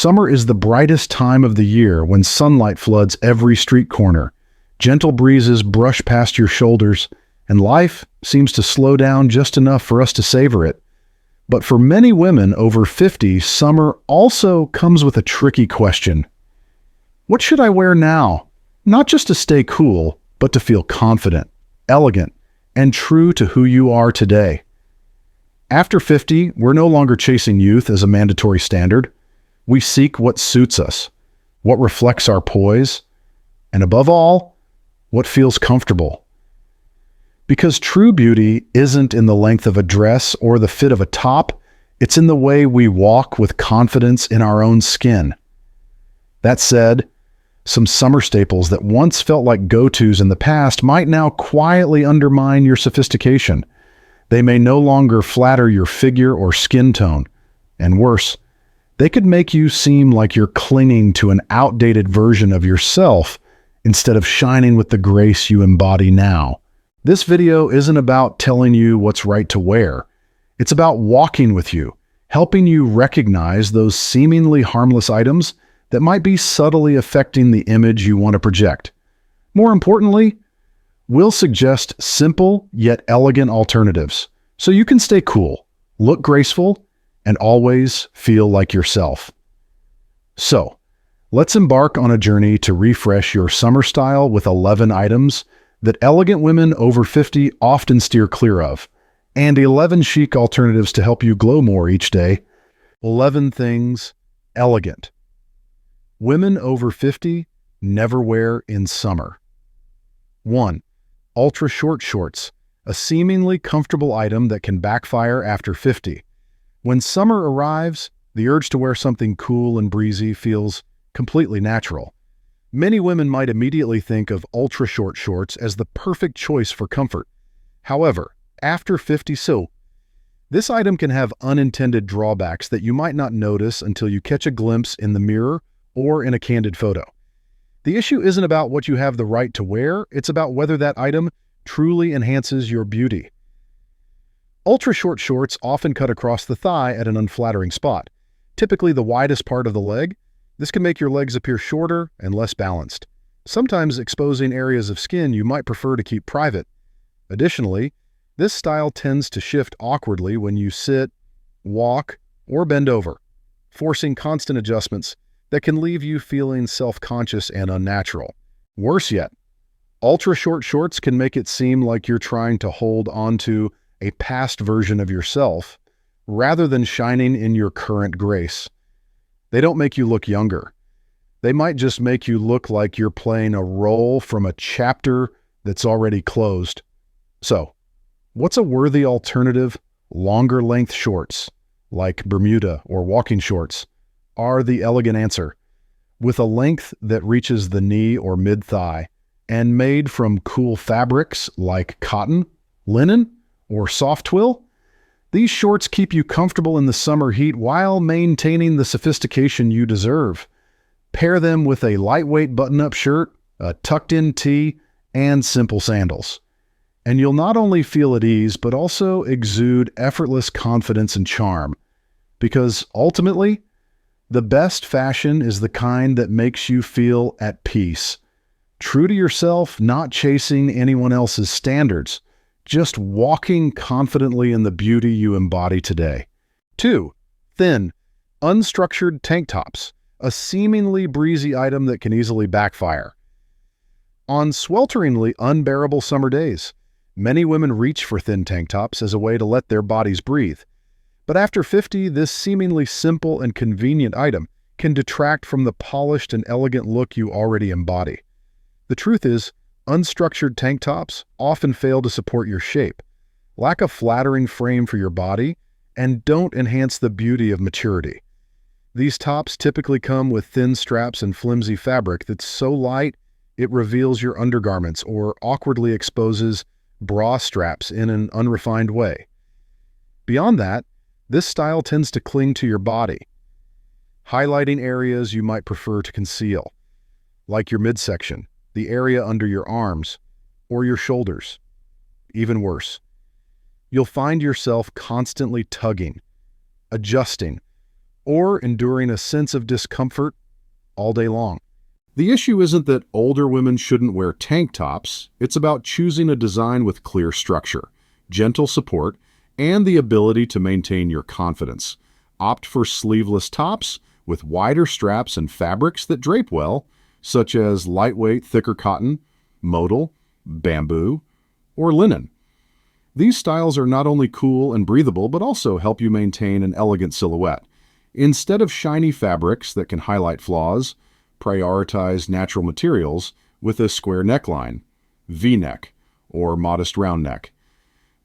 Summer is the brightest time of the year when sunlight floods every street corner. Gentle breezes brush past your shoulders, and life seems to slow down just enough for us to savor it. But for many women over 50, summer also comes with a tricky question. What should I wear now? Not just to stay cool, but to feel confident, elegant, and true to who you are today. After 50, we're no longer chasing youth as a mandatory standard. We seek what suits us, what reflects our poise, and above all, what feels comfortable. Because true beauty isn't in the length of a dress or the fit of a top, it's in the way we walk with confidence in our own skin. That said, some summer staples that once felt like go-tos in the past might now quietly undermine your sophistication. They may no longer flatter your figure or skin tone, and worse, they could make you seem like you're clinging to an outdated version of yourself instead of shining with the grace you embody now. This video isn't about telling you what's right to wear. It's about walking with you, helping you recognize those seemingly harmless items that might be subtly affecting the image you want to project. More importantly, we'll suggest simple yet elegant alternatives so you can stay cool, look graceful, and always feel like yourself. So, let's embark on a journey to refresh your summer style with 11 items that elegant women over 50 often steer clear of, and 11 chic alternatives to help you glow more each day. 11 things elegant women over 50 never wear in summer. 1. Ultra short shorts, a seemingly comfortable item that can backfire after 50. When summer arrives, the urge to wear something cool and breezy feels completely natural. Many women might immediately think of ultra-short shorts as the perfect choice for comfort. However, after 50, this item can have unintended drawbacks that you might not notice until you catch a glimpse in the mirror or in a candid photo. The issue isn't about what you have the right to wear, it's about whether that item truly enhances your beauty. Ultra-short shorts often cut across the thigh at an unflattering spot, typically the widest part of the leg. This can make your legs appear shorter and less balanced, sometimes exposing areas of skin you might prefer to keep private. Additionally, this style tends to shift awkwardly when you sit, walk, or bend over, forcing constant adjustments that can leave you feeling self-conscious and unnatural. Worse yet, ultra-short shorts can make it seem like you're trying to hold onto a past version of yourself, rather than shining in your current grace. They don't make you look younger. They might just make you look like you're playing a role from a chapter that's already closed. So, what's a worthy alternative? Longer length shorts, like Bermuda or walking shorts, are the elegant answer. With a length that reaches the knee or mid-thigh, and made from cool fabrics like cotton, linen, or soft twill, these shorts keep you comfortable in the summer heat while maintaining the sophistication you deserve. Pair them with a lightweight button-up shirt, a tucked-in tee, and simple sandals. And you'll not only feel at ease, but also exude effortless confidence and charm. Because ultimately, the best fashion is the kind that makes you feel at peace. True to yourself, not chasing anyone else's standards. Just walking confidently in the beauty you embody today. 2. Thin, unstructured tank tops, a seemingly breezy item that can easily backfire. On swelteringly unbearable summer days, many women reach for thin tank tops as a way to let their bodies breathe. But after 50, this seemingly simple and convenient item can detract from the polished and elegant look you already embody. The truth is, unstructured tank tops often fail to support your shape, lack a flattering frame for your body, and don't enhance the beauty of maturity. These tops typically come with thin straps and flimsy fabric that's so light it reveals your undergarments or awkwardly exposes bra straps in an unrefined way. Beyond that, this style tends to cling to your body, highlighting areas you might prefer to conceal, like your midsection, the area under your arms, or your shoulders. Even worse, you'll find yourself constantly tugging, adjusting, or enduring a sense of discomfort all day long. The issue isn't that older women shouldn't wear tank tops. It's about choosing a design with clear structure, gentle support, and the ability to maintain your confidence. Opt for sleeveless tops with wider straps and fabrics that drape well, such as lightweight, thicker cotton, modal, bamboo, or linen. These styles are not only cool and breathable, but also help you maintain an elegant silhouette. Instead of shiny fabrics that can highlight flaws, prioritize natural materials with a square neckline, V-neck, or modest round neck.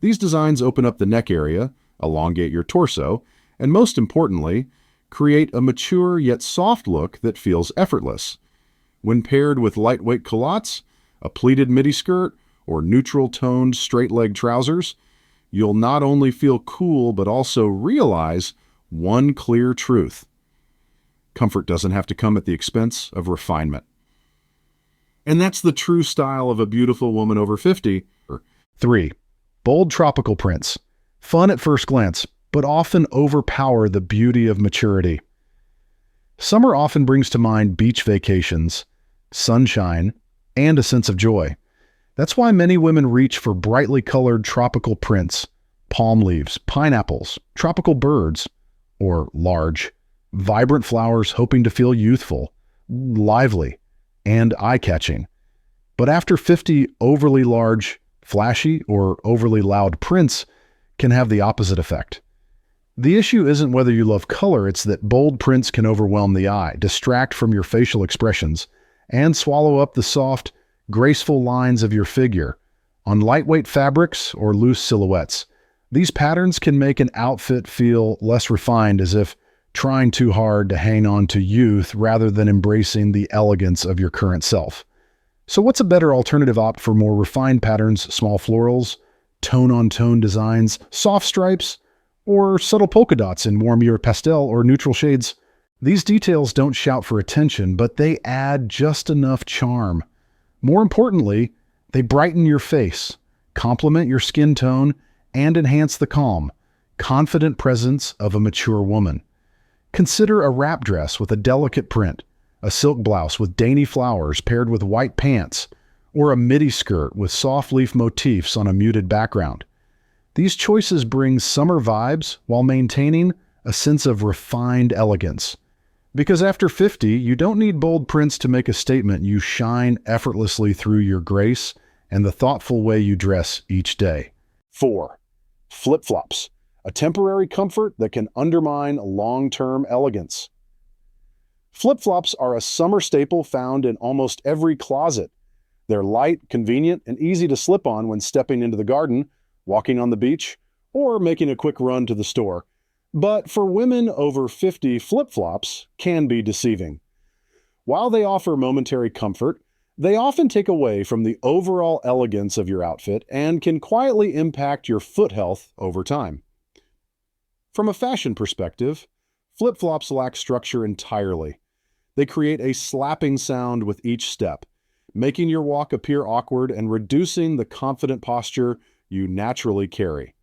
These designs open up the neck area, elongate your torso, and most importantly, create a mature yet soft look that feels effortless. When paired with lightweight culottes, a pleated midi skirt, or neutral-toned straight-leg trousers, you'll not only feel cool but also realize one clear truth. Comfort doesn't have to come at the expense of refinement. And that's the true style of a beautiful woman over 50. 3. Bold tropical prints. Fun at first glance, but often overpower the beauty of maturity. Summer often brings to mind beach vacations, sunshine, and a sense of joy. That's why many women reach for brightly colored tropical prints, palm leaves, pineapples, tropical birds, or large, vibrant flowers, hoping to feel youthful, lively, and eye-catching. But after 50, overly large, flashy, or overly loud prints can have the opposite effect. The issue isn't whether you love color, it's that bold prints can overwhelm the eye, distract from your facial expressions, and swallow up the soft, graceful lines of your figure. On lightweight fabrics or loose silhouettes, these patterns can make an outfit feel less refined, as if trying too hard to hang on to youth rather than embracing the elegance of your current self. So what's a better alternative? Opt for more refined patterns, small florals, tone-on-tone designs, soft stripes, or subtle polka dots in warm pastel or neutral shades. These details don't shout for attention, but they add just enough charm. More importantly, they brighten your face, complement your skin tone, and enhance the calm, confident presence of a mature woman. Consider a wrap dress with a delicate print, a silk blouse with dainty flowers paired with white pants, or a midi skirt with soft leaf motifs on a muted background. These choices bring summer vibes while maintaining a sense of refined elegance. Because after 50, you don't need bold prints to make a statement. You shine effortlessly through your grace and the thoughtful way you dress each day. 4. Flip-flops. A temporary comfort that can undermine long-term elegance. Flip-flops are a summer staple found in almost every closet. They're light, convenient, and easy to slip on when stepping into the garden, walking on the beach, or making a quick run to the store. But for women over 50, flip-flops can be deceiving. While they offer momentary comfort, they often take away from the overall elegance of your outfit and can quietly impact your foot health over time. From a fashion perspective, flip-flops lack structure entirely. They create a slapping sound with each step, making your walk appear awkward and reducing the confident posture you naturally carry.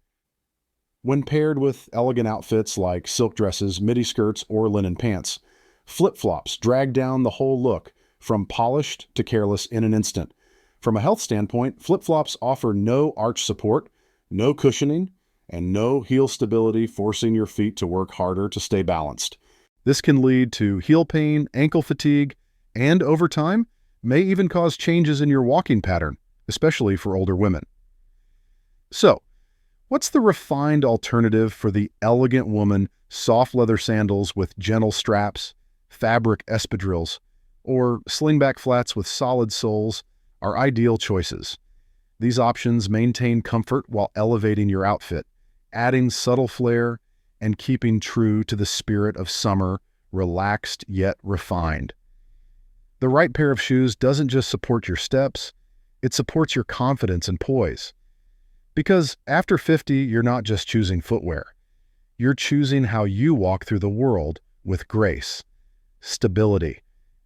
When paired with elegant outfits like silk dresses, midi skirts, or linen pants, flip-flops drag down the whole look, from polished to careless in an instant. From a health standpoint, flip-flops offer no arch support, no cushioning, and no heel stability, forcing your feet to work harder to stay balanced. This can lead to heel pain, ankle fatigue, and over time, may even cause changes in your walking pattern, especially for older women. So, what's the refined alternative for the elegant woman? Soft leather sandals with gentle straps, fabric espadrilles, or slingback flats with solid soles are ideal choices. These options maintain comfort while elevating your outfit, adding subtle flair and keeping true to the spirit of summer, relaxed yet refined. The right pair of shoes doesn't just support your steps, it supports your confidence and poise. Because after 50, you're not just choosing footwear. You're choosing how you walk through the world with grace, stability,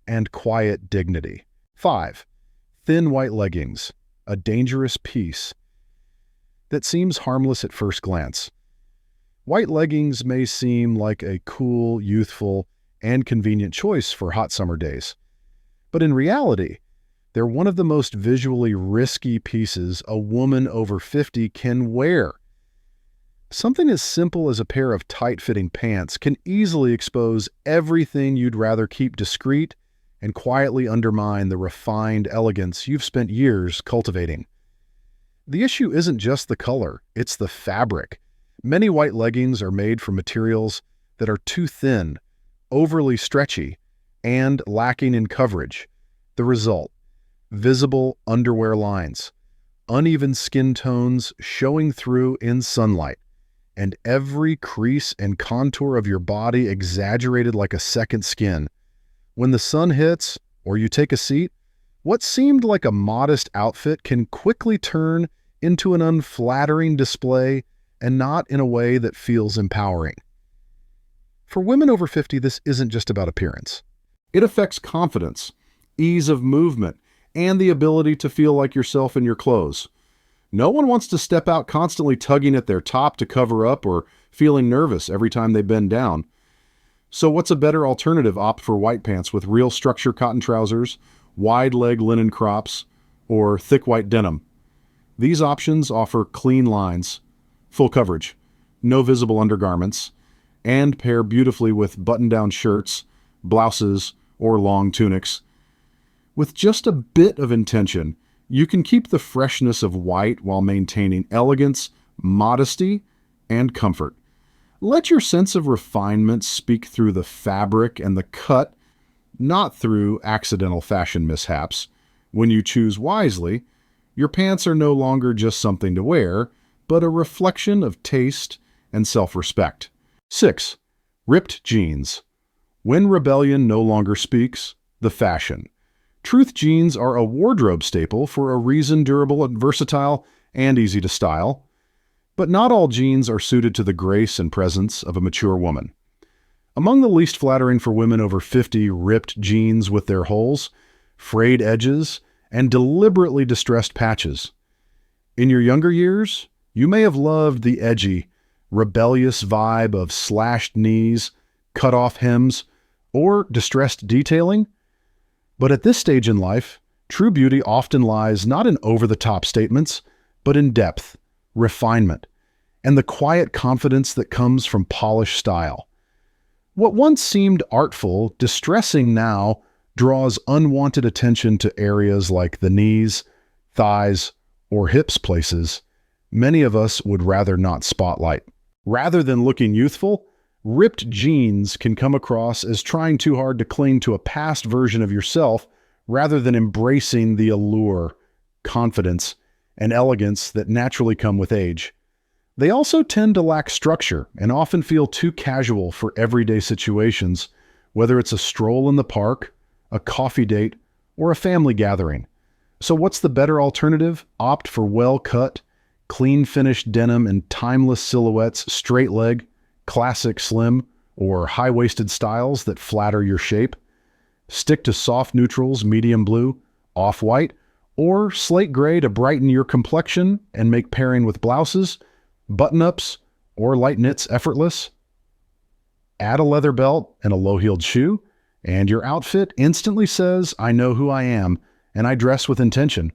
and quiet dignity. 5. Thin white leggings, a dangerous piece that seems harmless at first glance. White leggings may seem like a cool, youthful, and convenient choice for hot summer days, but in reality, they're one of the most visually risky pieces a woman over 50 can wear. Something as simple as a pair of tight-fitting pants can easily expose everything you'd rather keep discreet and quietly undermine the refined elegance you've spent years cultivating. The issue isn't just the color, it's the fabric. Many white leggings are made from materials that are too thin, overly stretchy, and lacking in coverage. The result: visible underwear lines, uneven skin tones showing through in sunlight, and every crease and contour of your body exaggerated like a second skin. When the sun hits, or you take a seat, what seemed like a modest outfit can quickly turn into an unflattering display, and not in a way that feels empowering. For women over 50, this isn't just about appearance. It affects confidence, ease of movement, and the ability to feel like yourself in your clothes. No one wants to step out constantly tugging at their top to cover up or feeling nervous every time they bend down. So what's a better alternative? Opt for white pants with real structure cotton trousers, wide leg linen crops, or thick white denim. These options offer clean lines, full coverage, no visible undergarments, and pair beautifully with button-down shirts, blouses, or long tunics. With just a bit of intention, you can keep the freshness of white while maintaining elegance, modesty, and comfort. Let your sense of refinement speak through the fabric and the cut, not through accidental fashion mishaps. When you choose wisely, your pants are no longer just something to wear, but a reflection of taste and self-respect. 6. Ripped jeans. When rebellion no longer speaks, the fashion. Truth jeans are a wardrobe staple for a reason: durable and versatile and easy to style. But not all jeans are suited to the grace and presence of a mature woman. Among the least flattering for women over 50, ripped jeans with their holes, frayed edges, and deliberately distressed patches. In your younger years, you may have loved the edgy, rebellious vibe of slashed knees, cut-off hems, or distressed detailing. But at this stage in life, true beauty often lies not in over-the-top statements, but in depth, refinement, and the quiet confidence that comes from polished style. What once seemed artful, distressing now draws unwanted attention to areas like the knees, thighs, or hips, places many of us would rather not spotlight. Rather than looking youthful, ripped jeans can come across as trying too hard to cling to a past version of yourself rather than embracing the allure, confidence, and elegance that naturally come with age. They also tend to lack structure and often feel too casual for everyday situations, whether it's a stroll in the park, a coffee date, or a family gathering. So what's the better alternative? Opt for well-cut, clean-finished denim in timeless silhouettes, straight leg, classic slim, or high-waisted styles that flatter your shape. Stick to soft neutrals, medium blue, off-white, or slate gray to brighten your complexion and make pairing with blouses, button-ups, or light knits effortless. Add a leather belt and a low-heeled shoe, and your outfit instantly says, "I know who I am, and I dress with intention."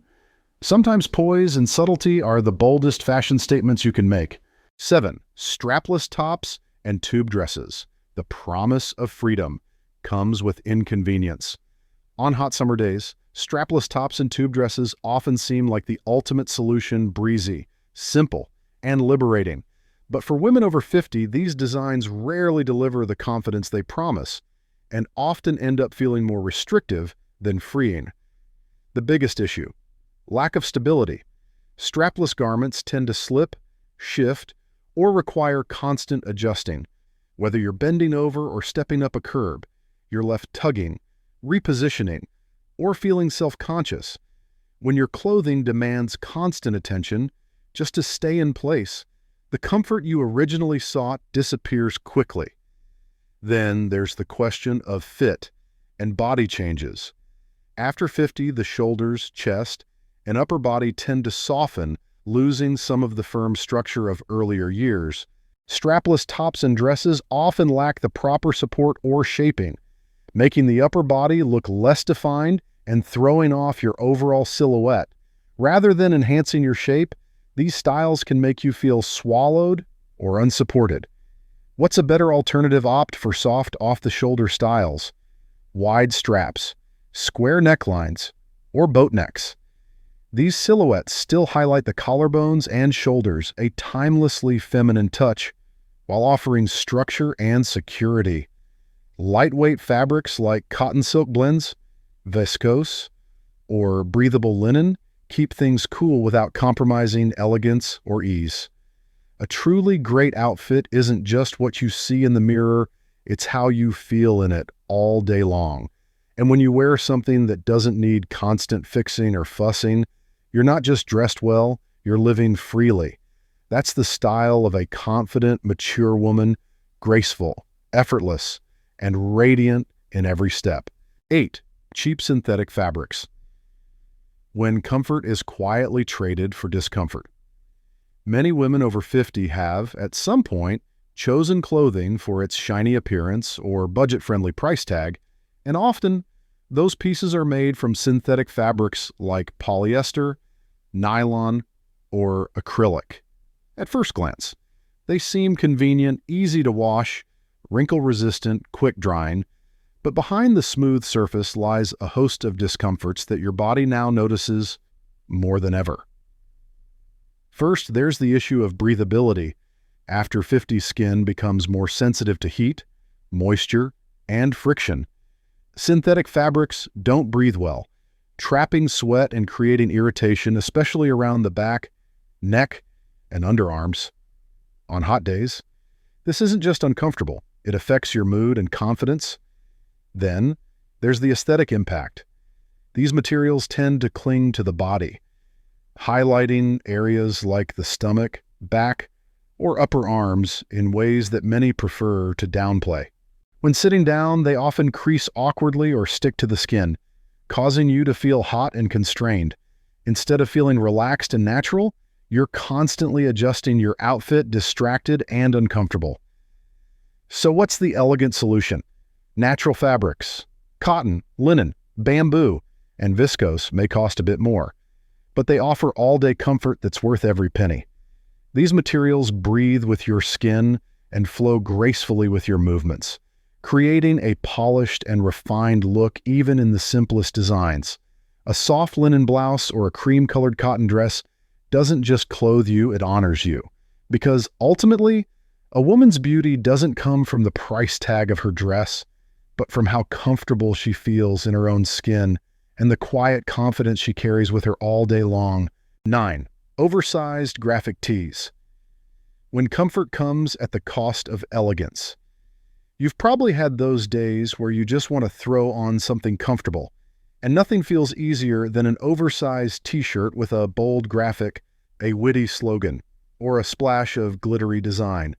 Sometimes poise and subtlety are the boldest fashion statements you can make. 7. Strapless tops and tube dresses. The promise of freedom comes with inconvenience. On hot summer days, strapless tops and tube dresses often seem like the ultimate solution: breezy, simple, and liberating. But for women over 50, these designs rarely deliver the confidence they promise, and often end up feeling more restrictive than freeing. The biggest issue: lack of stability. Strapless garments tend to slip, shift, or require constant adjusting. Whether you're bending over or stepping up a curb, you're left tugging, repositioning, or feeling self-conscious. When your clothing demands constant attention just to stay in place, the comfort you originally sought disappears quickly. Then there's the question of fit and body changes. After 50, the shoulders, chest, and upper body tend to soften, losing some of the firm structure of earlier years. Strapless tops and dresses often lack the proper support or shaping, making the upper body look less defined and throwing off your overall silhouette. Rather than enhancing your shape, these styles can make you feel swallowed or unsupported. What's a better alternative? Opt for soft, off-the-shoulder styles, wide straps, square necklines, or boat necks. These silhouettes still highlight the collarbones and shoulders, a timelessly feminine touch, while offering structure and security. Lightweight fabrics like cotton silk blends, viscose, or breathable linen keep things cool without compromising elegance or ease. A truly great outfit isn't just what you see in the mirror, it's how you feel in it all day long. And when you wear something that doesn't need constant fixing or fussing, you're not just dressed well, you're living freely. That's the style of a confident, mature woman, graceful, effortless, and radiant in every step. 8. Cheap synthetic fabrics. When comfort is quietly traded for discomfort. Many women over 50 have, at some point, chosen clothing for its shiny appearance or budget-friendly price tag, and often, those pieces are made from synthetic fabrics like polyester, nylon, or acrylic. At first glance, they seem convenient, easy to wash, wrinkle-resistant, quick-drying, but behind the smooth surface lies a host of discomforts that your body now notices more than ever. First, there's the issue of breathability. After 50, skin becomes more sensitive to heat, moisture, and friction. Synthetic fabrics don't breathe well, trapping sweat and creating irritation, especially around the back, neck, and underarms. On hot days, this isn't just uncomfortable, it affects your mood and confidence. Then, there's the aesthetic impact. These materials tend to cling to the body, highlighting areas like the stomach, back, or upper arms in ways that many prefer to downplay. When sitting down, they often crease awkwardly or stick to the skin, causing you to feel hot and constrained. Instead of feeling relaxed and natural, you're constantly adjusting your outfit, distracted and uncomfortable. So what's the elegant solution? Natural fabrics. Cotton, linen, bamboo, and viscose may cost a bit more, but they offer all-day comfort that's worth every penny. These materials breathe with your skin and flow gracefully with your movements, creating a polished and refined look even in the simplest designs. A soft linen blouse or a cream-colored cotton dress doesn't just clothe you, it honors you. Because ultimately, a woman's beauty doesn't come from the price tag of her dress, but from how comfortable she feels in her own skin and the quiet confidence she carries with her all day long. 9. Oversized graphic tees. When comfort comes at the cost of elegance. You've probably had those days where you just want to throw on something comfortable, and nothing feels easier than an oversized t-shirt with a bold graphic, a witty slogan, or a splash of glittery design.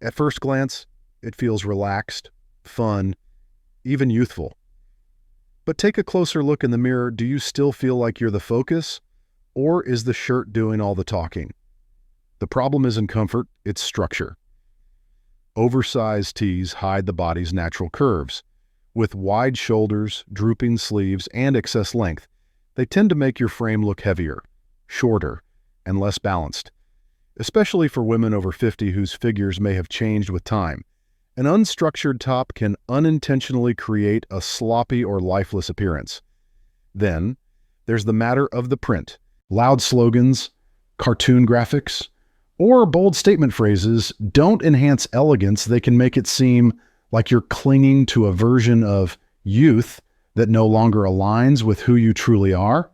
At first glance, it feels relaxed, fun, even youthful. But take a closer look in the mirror. Do you still feel like you're the focus, or is the shirt doing all the talking? The problem isn't comfort, it's structure. Oversized tees hide the body's natural curves. With wide shoulders, drooping sleeves, and excess length, they tend to make your frame look heavier, shorter, and less balanced. Especially for women over 50 whose figures may have changed with time. An unstructured top can unintentionally create a sloppy or lifeless appearance. Then, there's the matter of the print. Loud slogans, cartoon graphics, or bold statement phrases don't enhance elegance. They can make it seem like you're clinging to a version of youth that no longer aligns with who you truly are.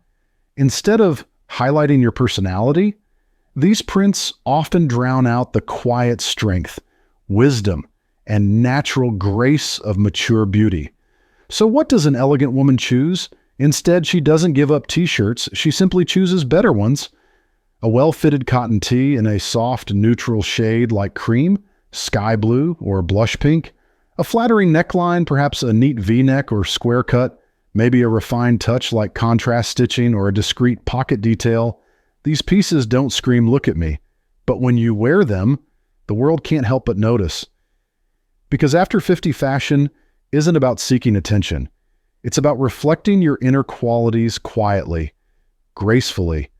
Instead of highlighting your personality, these prints often drown out the quiet strength, wisdom, and natural grace of mature beauty. So what does an elegant woman choose? Instead, she doesn't give up t-shirts, she simply chooses better ones. A well-fitted cotton tee in a soft, neutral shade like cream, sky blue, or blush pink. A flattering neckline, perhaps a neat V-neck or square cut, maybe a refined touch like contrast stitching or a discreet pocket detail. These pieces don't scream, "Look at me," but when you wear them, the world can't help but notice. Because after 50 fashion isn't about seeking attention. It's about reflecting your inner qualities quietly, gracefully,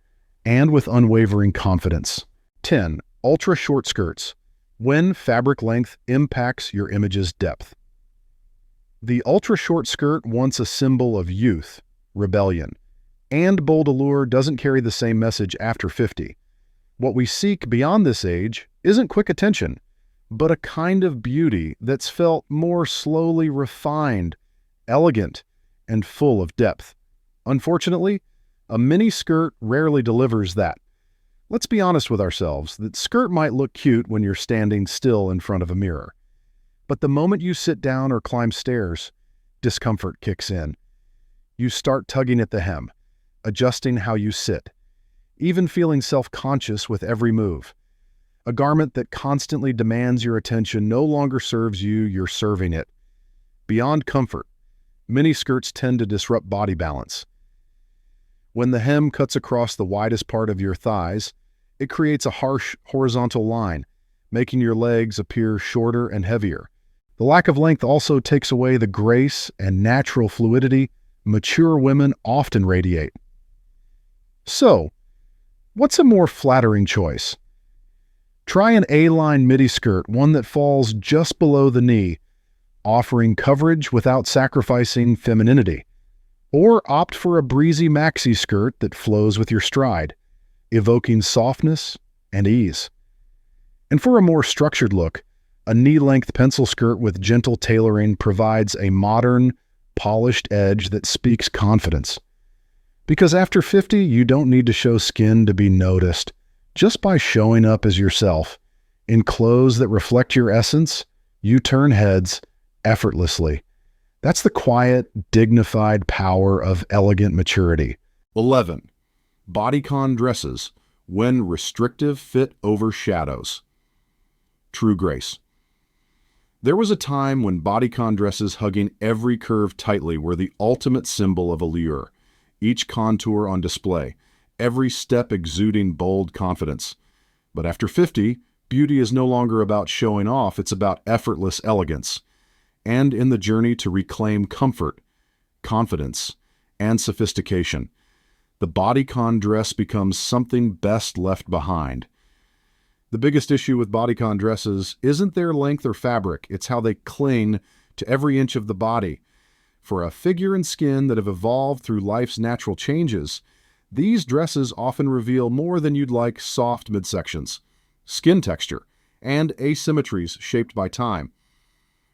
and with unwavering confidence. 10. Ultra short skirts. When fabric length impacts your image's depth. The ultra short skirt, once a symbol of youth, rebellion, and bold allure, doesn't carry the same message after 50. What we seek beyond this age isn't quick attention, but a kind of beauty that's felt more slowly refined, elegant, and full of depth. Unfortunately, a mini skirt rarely delivers that. Let's be honest with ourselves, that skirt might look cute when you're standing still in front of a mirror. But the moment you sit down or climb stairs, discomfort kicks in. You start tugging at the hem, adjusting how you sit, even feeling self-conscious with every move. A garment that constantly demands your attention no longer serves you, you're serving it. Beyond comfort, mini skirts tend to disrupt body balance. When the hem cuts across the widest part of your thighs, it creates a harsh horizontal line, making your legs appear shorter and heavier. The lack of length also takes away the grace and natural fluidity mature women often radiate. So, what's a more flattering choice? Try an A-line midi skirt, one that falls just below the knee, offering coverage without sacrificing femininity. Or opt for a breezy maxi skirt that flows with your stride, evoking softness and ease. And for a more structured look, a knee-length pencil skirt with gentle tailoring provides a modern, polished edge that speaks confidence. Because after 50, you don't need to show skin to be noticed. Just by showing up as yourself, in clothes that reflect your essence, you turn heads effortlessly. That's the quiet, dignified power of elegant maturity. 11. Bodycon dresses, when restrictive fit overshadows. True grace. There was a time when bodycon dresses hugging every curve tightly were the ultimate symbol of allure, each contour on display, every step exuding bold confidence. But after 50, beauty is no longer about showing off, it's about effortless elegance. And in the journey to reclaim comfort, confidence, and sophistication, the bodycon dress becomes something best left behind. The biggest issue with bodycon dresses isn't their length or fabric, it's how they cling to every inch of the body. For a figure and skin that have evolved through life's natural changes, these dresses often reveal more than you'd like: soft midsections, skin texture, and asymmetries shaped by time.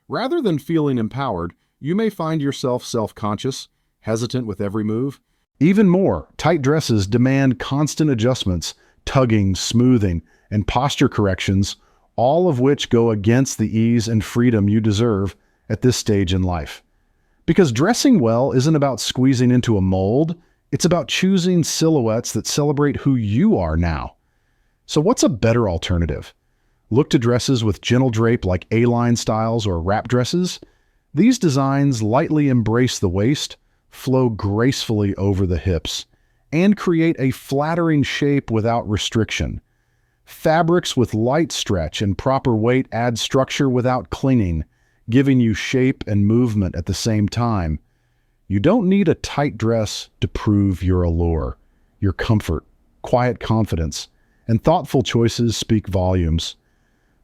Rather than feeling empowered, you may find yourself self-conscious, hesitant with every move. Even more, tight dresses demand constant adjustments, tugging, smoothing, and posture corrections, all of which go against the ease and freedom you deserve at this stage in life. Because dressing well isn't about squeezing into a mold, it's about choosing silhouettes that celebrate who you are now. So what's a better alternative? Look to dresses with gentle drape like A-line styles or wrap dresses. These designs lightly embrace the waist, flow gracefully over the hips, and create a flattering shape without restriction. Fabrics with light stretch and proper weight add structure without clinging, giving you shape and movement at the same time. You don't need a tight dress to prove your allure. Your comfort, quiet confidence, and thoughtful choices speak volumes.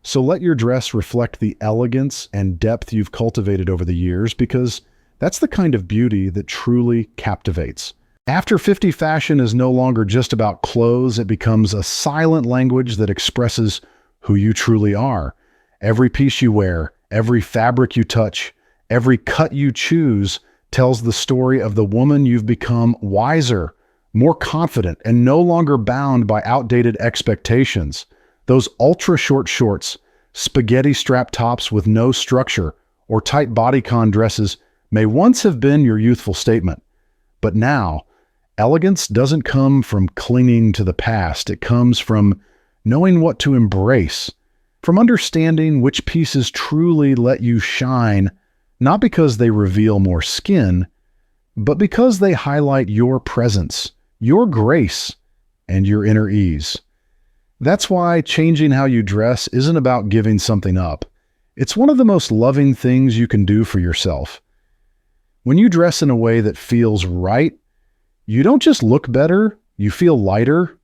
So let your dress reflect the elegance and depth you've cultivated over the years, because that's the kind of beauty that truly captivates. After 50, fashion is no longer just about clothes. It becomes a silent language that expresses who you truly are. Every piece you wear, every fabric you touch, every cut you choose tells the story of the woman you've become: wiser, more confident, and no longer bound by outdated expectations. Those ultra-short shorts, spaghetti strap tops with no structure, or tight bodycon dresses may once have been your youthful statement. But now, elegance doesn't come from clinging to the past. It comes from knowing what to embrace, from understanding which pieces truly let you shine, not because they reveal more skin, but because they highlight your presence, your grace, and your inner ease. That's why changing how you dress isn't about giving something up. It's one of the most loving things you can do for yourself. When you dress in a way that feels right, you don't just look better, you feel lighter,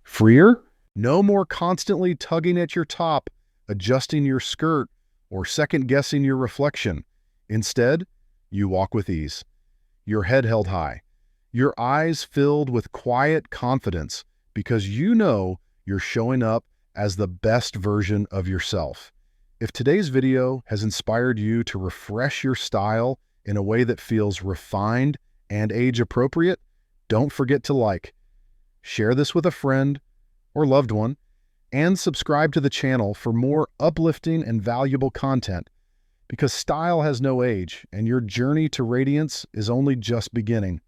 freer. No more constantly tugging at your top, adjusting your skirt, or second-guessing your reflection. Instead, you walk with ease, your head held high, your eyes filled with quiet confidence because you know you're showing up as the best version of yourself. If today's video has inspired you to refresh your style in a way that feels refined and age-appropriate, don't forget to like, share this with a friend or loved one, and subscribe to the channel for more uplifting and valuable content, because style has no age and your journey to radiance is only just beginning.